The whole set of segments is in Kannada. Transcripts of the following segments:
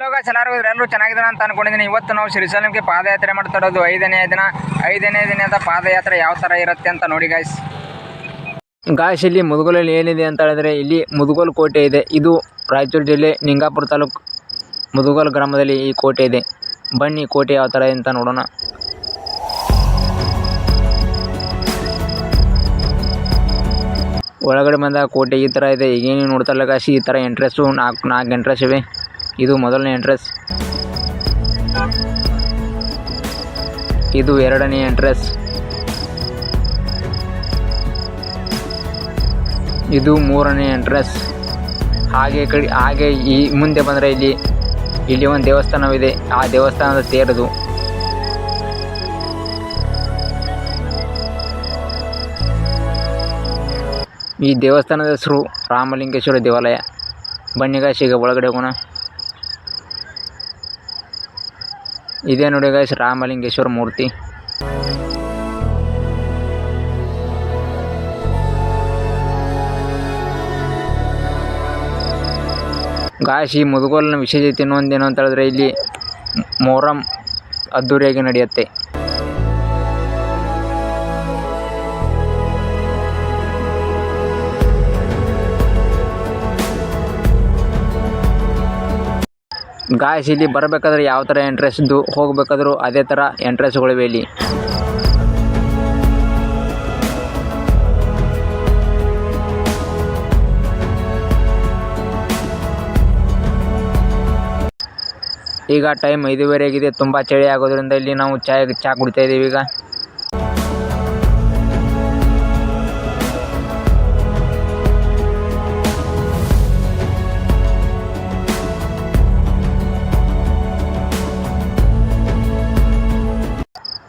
ಲೋಕ ಎಲ್ಲರೂ ಚೆನ್ನಾಗಿದ್ದಾರೆ ಅಂತ ಅನ್ಕೊಂಡಿದ್ದೀನಿ. ಇವತ್ತು ನಾವು ಶ್ರೀಶೈಲಂಗೆ ಪಾದಯಾತ್ರೆ ಮಾಡ್ತಾ ಇರೋದು ಐದನೇ ದಿನದ ಪಾದಯಾತ್ರೆ ಯಾವ ಥರ ಇರುತ್ತೆ ಅಂತ ನೋಡಿ ಗಾಯ್ಸ್. ಇಲ್ಲಿ ಮುದಗೋಲಲ್ಲಿ ಏನಿದೆ ಅಂತ ಹೇಳಿದ್ರೆ ಇಲ್ಲಿ ಮುದಗೋಲ್ ಕೋಟೆ ಇದೆ. ಇದು ರಾಯಚೂರು ಜಿಲ್ಲೆ ನಿಂಗಾಪುರ ತಾಲೂಕು ಮುದಗೋಲ್ ಗ್ರಾಮದಲ್ಲಿ ಈ ಕೋಟೆ ಇದೆ. ಬನ್ನಿ ಕೋಟೆ ಯಾವ ಥರ ಅಂತ ನೋಡೋಣ. ಒಳಗಡೆ ಬಂದ ಕೋಟೆ ಈ ಥರ ಇದೆ. ಈಗೇನು ನೋಡ್ತಾರಲ್ಲ ಗಾಯ್ಸ್, ಈ ಥರ ಎಂಟ್ರೆನ್ಸು ನಾಲ್ಕು ಎಂಟ್ರೆನ್ಸ್ ಇವೆ. ಇದು ಮೊದಲನೇ ಎಂಟ್ರೆನ್ಸ್, ಇದು ಎರಡನೇ ಎಂಟ್ರೆನ್ಸ್, ಇದು ಮೂರನೇ ಎಂಟ್ರೆನ್ಸ್. ಹಾಗೆ ಈ ಮುಂದೆ ಬಂದರೆ ಇಲ್ಲಿ ಒಂದು ದೇವಸ್ಥಾನವಿದೆ. ಆ ದೇವಸ್ಥಾನದ ತೇರದು. ಈ ದೇವಸ್ಥಾನದ ಹೆಸರು ರಾಮಲಿಂಗೇಶ್ವರ ದೇವಾಲಯ. ಬನ್ನಿ ಗಾಯ್ಸ್ ಈಗ ಒಳಗಡೆ ಹೋಗೋಣ. ಇದೇ ನೋಡಿ ಗಾಯ್ಸ್ ರಾಮಲಿಂಗೇಶ್ವರ ಮೂರ್ತಿ. ಗಾಯ್ಸ್ ಈ ಮುದಗೋಲಿನ ವಿಶೇಷತೆ ಇನ್ನೊಂದೇನು ಅಂತ ಹೇಳಿದ್ರೆ ಇಲ್ಲಿ ಮೊಹರಂ ಅದ್ದೂರಿಯಾಗಿ ನಡೆಯುತ್ತೆ. ಗಾಯ್ಸ್ ಇಲ್ಲಿ ಬರಬೇಕಾದ್ರೆ ಯಾವ ಥರ ಎಂಟ್ರೆನ್ಸ್ದು ಹೋಗಬೇಕಾದ್ರೂ ಅದೇ ಥರ ಎಂಟ್ರೆನ್ಸ್ಗಳಿವೆ ಇಲ್ಲಿ. ಈಗ ಟೈಮ್ 5:30 ಆಗಿದೆ. ತುಂಬ ಚಳಿ ಆಗೋದ್ರಿಂದ ಇಲ್ಲಿ ನಾವು ಚಹಾ ಕುಡಿತಾ ಇದ್ದೀವಿ. ಈಗ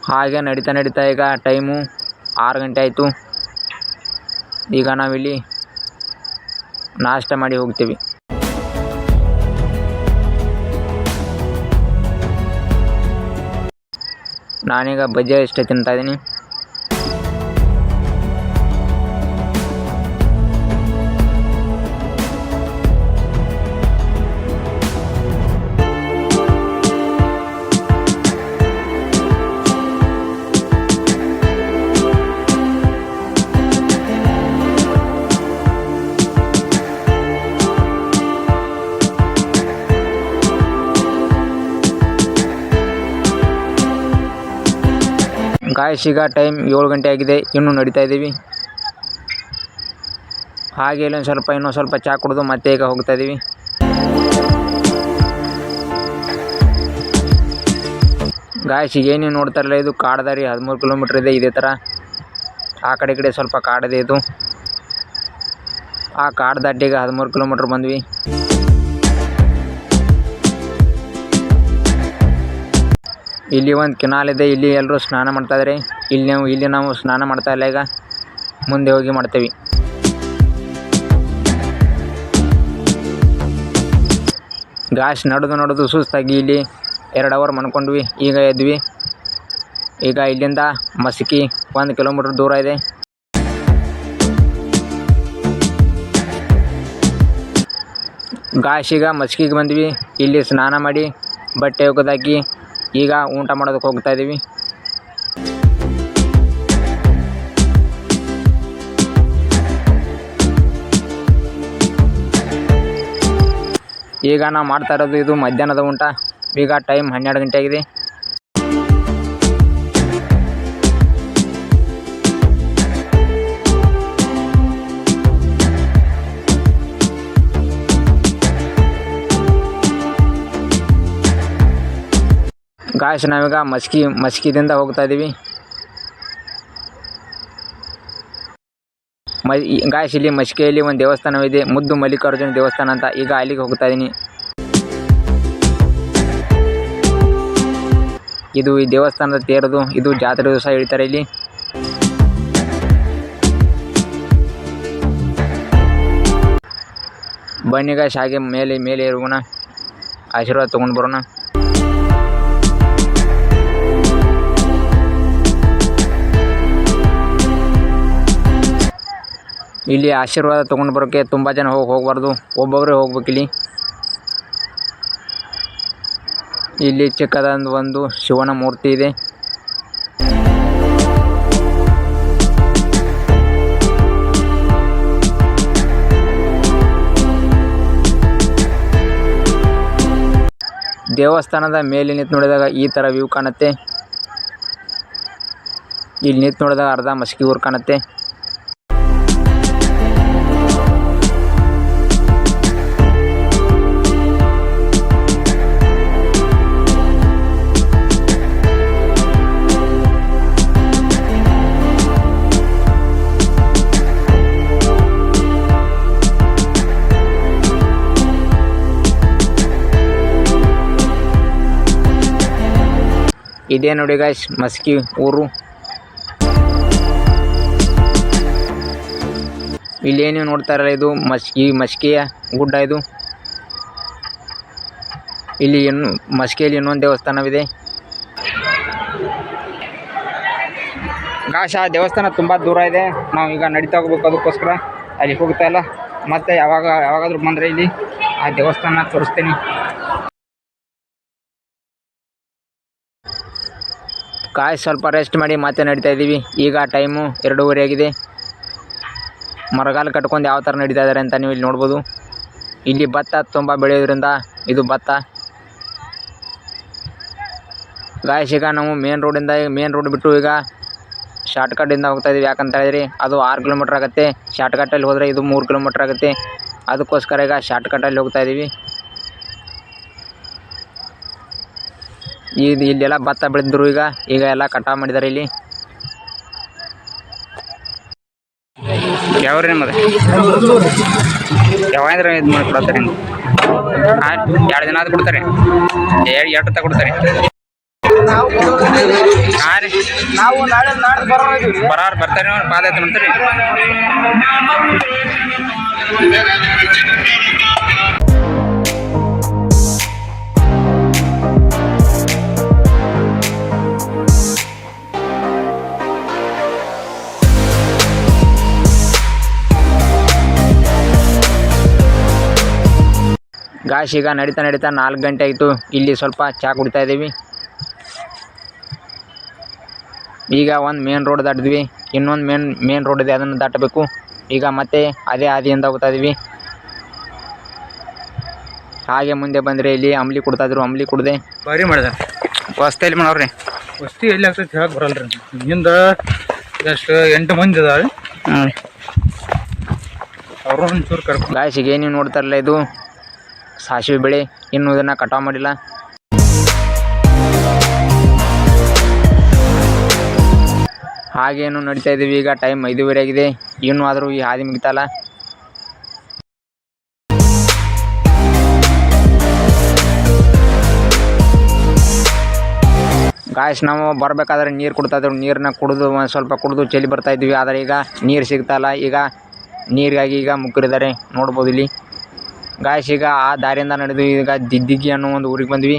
ಹಾಗೆ ನಡೀತಾ ಈಗ ಟೈಮು 6 ಗಂಟೆ ಆಯಿತು. ಈಗ ನಾವಿಲ್ಲಿ ನಾಷ್ಟ ಮಾಡಿ ಹೋಗ್ತೀವಿ. ನಾನೀಗ ಬಜ್ಜಿ ಇಷ್ಟ ತಿಂತಾಯಿದ್ದೀನಿ. ಗಾಯ್ಸ್ ಈಗ ಟೈಮ್ 7 ಗಂಟೆ ಆಗಿದೆ. ಇನ್ನೂ ನಡೀತಾ ಇದ್ದೀವಿ. ಹಾಗೆ ಇನ್ನೂ ಸ್ವಲ್ಪ ಚಹಾ ಕುಡಿದು ಮತ್ತೆ ಈಗ ಹೋಗ್ತಾ ಇದ್ದೀವಿ. ಗಾಯ್ಸ್ ಈಗ ಏನು ನೋಡ್ತಾರಲ್ಲ, ಇದು ಕಾಡದಾರಿ 13 ಕಿಲೋಮೀಟ್ರ್ ಇದೆ. ಇದೇ ಥರ ಆ ಕಡೆ ಸ್ವಲ್ಪ ಕಾಡಿದೆ. ಇದು ಆ ಕಾಡು ದಾಟಿಗ 13 ಕಿಲೋಮೀಟ್ರ್ ಬಂದ್ವಿ. ಇಲ್ಲಿ ಒಂದು ಕೆನಾಲ್ ಇದೆ. ಇಲ್ಲಿ ಎಲ್ಲರೂ ಸ್ನಾನ ಮಾಡ್ತಾಯಿದ್ದಾರೆ. ಇಲ್ಲಿ ನಾವು ಸ್ನಾನ ಮಾಡ್ತಾ ಇಲ್ಲ. ಈಗ ಮುಂದೆ ಹೋಗಿ ಮಾಡ್ತೇವೆ. ಗಾಯ್ಸ್ ನಡೆದು ಸುಸ್ತಾಗಿ ಇಲ್ಲಿ 2 ಅವರ್ ಮನ್ಕೊಂಡ್ವಿ. ಈಗ ಎದ್ವಿ. ಈಗ ಇಲ್ಲಿಂದ ಮಸ್ಕಿ 1 ಕಿಲೋಮೀಟ್ರ್ ದೂರ ಇದೆ. ಗಾಯ್ಸ್ ಈಗ ಮಸ್ಕಿಗೆ ಬಂದ್ವಿ. ಇಲ್ಲಿ ಸ್ನಾನ ಮಾಡಿ ಬಟ್ಟೆ ಒಗೆದಾಕಿ ಈಗ ಊಟ ಮಾಡೋದಕ್ಕೆ ಹೋಗ್ತಾ ಇದ್ದೀವಿ. ಈಗ ನಾವು ಮಾಡ್ತಾ ಇರೋದು ಇದು ಮಧ್ಯಾಹ್ನದ ಊಟ. ಈಗ ಟೈಮ್ 12 ಗಂಟೆ ಆಗಿದೆ. ಗಾಯ್ಸ್ ನಾವೀಗ ಮಸ್ಕಿದಿಂದ ಹೋಗ್ತಾ ಇದ್ದೀವಿ. ಗಾಯ್ಸ್ ಇಲ್ಲಿ ಮಸ್ಕಿಯಲ್ಲಿ ಒಂದು ದೇವಸ್ಥಾನವಿದೆ, ಮುದ್ದು ಮಲ್ಲಿಕಾರ್ಜುನ ದೇವಸ್ಥಾನ ಅಂತ. ಈಗ ಅಲ್ಲಿಗೆ ಹೋಗ್ತಾ ಇದ್ದೀನಿ. ಇದು ಈ ದೇವಸ್ಥಾನದ ತೇರದು. ಇದು ಜಾತ್ರೆ ದಿವಸ ಹೇಳ್ತಾರೆ ಇಲ್ಲಿ. ಬನ್ನಿ ಗಾಯ್ಸ್ ಹಾಗೆ ಮೇಲೆ ಇರೋಣ, ಆಶೀರ್ವಾದ ತೊಗೊಂಡು ಬರೋಣ. ಇಲ್ಲಿ ಆಶೀರ್ವಾದ ತೊಗೊಂಡು ಬರೋಕ್ಕೆ ತುಂಬ ಜನ ಹೋಗಬಾರ್ದು, ಒಬ್ಬೊಬ್ಬರೇ ಹೋಗ್ಬೇಕು. ಇಲ್ಲಿ ಇಲ್ಲಿ ಚಿಕ್ಕದೊಂದು ಒಂದು ಶಿವನ ಮೂರ್ತಿ ಇದೆ. ದೇವಸ್ಥಾನದ ಮೇಲೆ ನಿಂತು ನೋಡಿದಾಗ ಈ ಥರ ವ್ಯೂ ಕಾಣುತ್ತೆ. ಇಲ್ಲಿ ನಿಂತು ನೋಡಿದಾಗ ಅರ್ಧ ಮಸ್ಕಿ ಊರು ಕಾಣುತ್ತೆ. ಇದೇ ನೋಡಿ ಗಾಯ್ಸ್ ಮಸ್ಕಿ ಊರು. ಇಲ್ಲೇನು ನೋಡ್ತಾ ಇರಲ್ಲ, ಇದು ಮಸ್ಕಿಯ ಗುಡ್ಡ ಇದು. ಇಲ್ಲಿ ಮಸ್ಕಿಯಲ್ಲಿ ಇನ್ನೊಂದು ದೇವಸ್ಥಾನವಿದೆ. ಗಾಯ್ಸ್ ಆ ದೇವಸ್ಥಾನ ತುಂಬ ದೂರ ಇದೆ. ನಾವು ಈಗ ನಡೀತಾ ಹೋಗ್ಬೇಕು, ಅದಕ್ಕೋಸ್ಕರ ಅಲ್ಲಿ ಹೋಗ್ತಾ ಇಲ್ಲ. ಮತ್ತೆ ಯಾವಾಗಾದ್ರೂ ಬಂದರೆ ಇಲ್ಲಿ ಆ ದೇವಸ್ಥಾನ ತೋರಿಸ್ತೀನಿ. ಗಾಯ್ಸ್ ಸ್ವಲ್ಪ ರೆಸ್ಟ್ ಮಾಡಿ ಮತ್ತೆ ನಡೀತಾ ಇದ್ದೀವಿ. ಈಗ ಟೈಮು 2:30 ಆಗಿದೆ. ಮರಗಾಲು ಕಟ್ಕೊಂಡು ಯಾವ ಥರ ನಡೀತಾ ಇದ್ದಾರೆ ಅಂತ ನೀವು ಇಲ್ಲಿ ನೋಡ್ಬೋದು. ಇಲ್ಲಿ ಭತ್ತ ತುಂಬ ಬೆಳೆಯೋದ್ರಿಂದ ಇದು ಭತ್ತ. ಗಾಯ್ಸ್ ಈಗ ನಾವು ಮೇನ್ ರೋಡ್ ಬಿಟ್ಟು ಈಗ ಶಾರ್ಟ್ಕಟ್ಟಿಂದ ಹೋಗ್ತಾ ಇದ್ದೀವಿ. ಯಾಕಂತ ಹೇಳಿದ್ರೆ ಅದು 6 ಕಿಲೋಮೀಟ್ರ್ ಆಗುತ್ತೆ. ಶಾರ್ಟ್ಕಟ್ಟಲ್ಲಿ ಹೋದರೆ ಇದು 3 ಕಿಲೋಮೀಟ್ರ್ ಆಗುತ್ತೆ. ಅದಕ್ಕೋಸ್ಕರ ಈಗ ಶಾರ್ಟ್ಕಟ್ಟಲ್ಲಿ ಹೋಗ್ತಾ ಇದ್ದೀವಿ. ಇಲ್ಲೆಲ್ಲ ಭತ್ತ ಬೆಳೆದ್ರು ಈಗ ಎಲ್ಲ ಕಟಾವು ಮಾಡಿದ್ದಾರೆ. ಇಲ್ಲಿ ಯಾವ್ರಿ ನಿಮ್ಮದು ಯಾವಾದ್ರೆ ಇದು ಮಾಡಿ ಕೊಡ್ತಾರೆ? 2 ದಿನ ಅದು ಕೊಡ್ತಾರೆ, 2 ಹೊತ್ತ ಕೊಡ್ತಾರೆ. ಹಾಂ ರೀ, ಬರ್ತಾರೆ ಪಾದಯಾತ್ರೆ ಮಾಡ್ತಾರೆ. ಗಾಯ್ಸ್ ಈಗ ನಡೀತಾ 4 ಗಂಟೆ ಆಯಿತು. ಇಲ್ಲಿ ಸ್ವಲ್ಪ ಚಹಾ ಕುಡಿತಾ ಇದ್ದೀವಿ. ಈಗ ಒಂದು ಮೇನ್ ರೋಡ್ ದಾಟಿದ್ವಿ, ಇನ್ನೊಂದು ಮೇನ್ ರೋಡ್ ಇದೆ, ಅದನ್ನು ದಾಟಬೇಕು. ಈಗ ಮತ್ತೆ ಅದೇ ಹಾದಿಯಿಂದ ಹೋಗ್ತಾ ಇದ್ದೀವಿ. ಹಾಗೆ ಮುಂದೆ ಬಂದರೆ ಇಲ್ಲಿ ಅಂಬ್ಲಿ ಕೊಡ್ತಾಯಿದ್ರು, ಅಂಬ್ಲಿ ಕುಡ್ದೆ ಬಾರಿ ಮಾಡಿದೆ. ವಸ್ತಿಯಲ್ಲಿ ಮಾಡೋರಿ ವಸ್ತಿ ಎಲ್ಲಿ ಆಗ್ತೈತೆ ಹೇಳಕ್ಕೆ ಬರಲ್ಲ ರೀ. ಹಿಂದೆ ಎಷ್ಟು 8 ಮಂದಿ ಇದಾವೆ. ಹಾಂ ರೀ, ಅವರು ಒಂಚೂರು ಕರ್ಕೊಂಡು. ಗಾಯ್ಸ್ ಈಗ ನೀವು ನೋಡ್ತಾರಲ್ಲ, ಇದು ಸಾಸಿವೆ ಬೆಳೆ. ಇನ್ನೂ ಇದನ್ನು ಕಟಾವು ಮಾಡಿಲ್ಲ. ಹಾಗೇನು ನಡೀತಾ ಇದ್ದೀವಿ. ಈಗ ಟೈಮ್ 5:30 ಆಗಿದೆ. ಇನ್ನೂ ಆದರೂ ಈ ಹಾದಿ ಮುಗಿತಲ್ಲ. ಗಾಯ್ಸ್ ನಾವು ಬರಬೇಕಾದ್ರೆ ನೀರು ಕೊಡ್ತಾಯಿದ್ರು. ನೀರನ್ನ ಕುಡಿದು ಒಂದು ಸ್ವಲ್ಪ ಕುಡಿದು ಚಳಿ ಬರ್ತಾಯಿದ್ವಿ. ಆದರೆ ಈಗ ನೀರು ಸಿಗ್ತಾಯಿಲ್ಲ. ಈಗ ನೀರಿಗಾಗಿ ಈಗ ಮುಗ್ಗರಿದ್ದಾರೆ, ನೋಡ್ಬೋದು ಇಲ್ಲಿ. ಗಾಯ್ಸ್ ಈಗ ಆ ದಾರಿಯಿಂದ ನಡೆದು ಈಗ ದಿದ್ದಿಗಿ ಅನ್ನೋ ಒಂದು ಊರಿಗೆ ಬಂದ್ವಿ.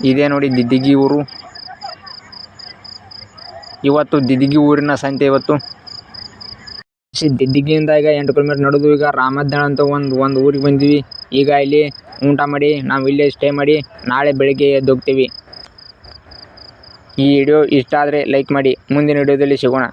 ಇದೇ ನೋಡಿ ದಿದ್ದಿಗಿ ಊರು. ಇವತ್ತು ದಿದ್ದಿಗಿ ಊರಿನ ಸಂತೆ. ಇವತ್ತು ದಿದ್ದಿಗಿಯಿಂದ ಈಗ 8 ಕಿಲೋಮೀಟರ್ ನಡೆದು ಈಗ ರಾಮದ್ದಾಳ ಅಂತ ಒಂದು ಊರಿಗೆ ಬಂದ್ವಿ. ಈಗ ಇಲ್ಲಿ ಊಟ ಮಾಡಿ ನಾವು ಇಲ್ಲೇ ಸ್ಟೇ ಮಾಡಿ ನಾಳೆ ಬೆಳಿಗ್ಗೆ ಎದ್ದು ಹೋಗ್ತೀವಿ. ಈ ವಿಡಿಯೋ ಇಷ್ಟ ಆದರೆ ಲೈಕ್ ಮಾಡಿ. ಮುಂದಿನ ವಿಡಿಯೋದಲ್ಲಿ ಸಿಗೋಣ.